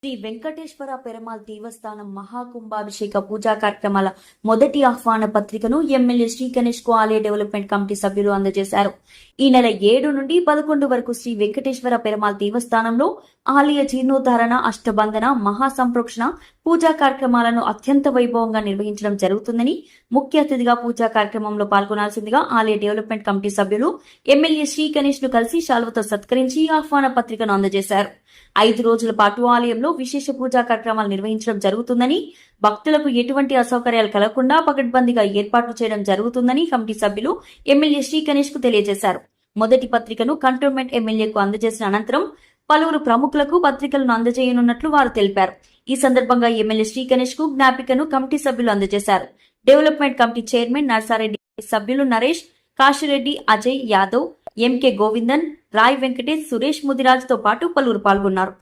శ్రీ వెంకటేశ్వర పెరమాల్ దేవస్థానం మహాకుంభాభిషేక పూజా కార్యక్రమాల మొదటి ఆహ్వాన పత్రికను ఎమ్మెల్యే శ్రీ గణేష్ కు ఆలయ డెవలప్మెంట్ కమిటీ సభ్యులు అందజేశారు. ఈ నెల 7 నుండి 11 వరకు శ్రీ వెంకటేశ్వర పెరమాల్ దేవస్థానంలో ఆలయ జీర్ణోద్ధరణ, అష్టబంధన, మహాసంప్రోక్షణ పూజా కార్యక్రమాలను అత్యంత వైభవంగా నిర్వహించడం జరుగుతుందని, ముఖ్య అతిథిగా పూజా కార్యక్రమంలో పాల్గొనాల్సిందిగా ఆలయ డెవలప్మెంట్ కమిటీ సభ్యులు ఎమ్మెల్యే శ్రీ గణేష్ ను కలిసి శాల్వతో సత్కరించి ఆహ్వాన పత్రికను అందజేశారు. 5 రోజుల పాటు ఆలయంలో విశేష పూజా కార్యక్రమాలు నిర్వహించడం జరుగుతుందని, భక్తులకు ఎటువంటి అసౌకర్యాలు కలగకుండా పకడ్బందీగా ఏర్పాట్లు చేయడం జరుగుతుందని కమిటీ సభ్యులు ఎమ్మెల్యే శ్రీ గణేష్ కు తెలియజేశారు. మొదటి పత్రికను కంటోన్మెంట్ ఎమ్మెల్యేకు అందజేసిన అనంతరం పలువురు ప్రముఖులకు పత్రికలను అందజేయనున్నట్లు వారు తెలిపారు. ఈ సందర్భంగా ఎమ్మెల్యే శ్రీ గణేష్ కు జ్ఞాపికను కమిటీ సభ్యులు అందజేశారు. డెవలప్మెంట్ కమిటీ చైర్మన్ నర్సారెడ్డి, సభ్యులు నరేష్, కాశిరెడ్డి, అజయ్ యాదవ్, ఎంకే గోవిందన్, రాయ్ వెంకటేష్, సురేష్ ముదిరాజ్ తో పాటు పలువురు పాల్గొన్నారు.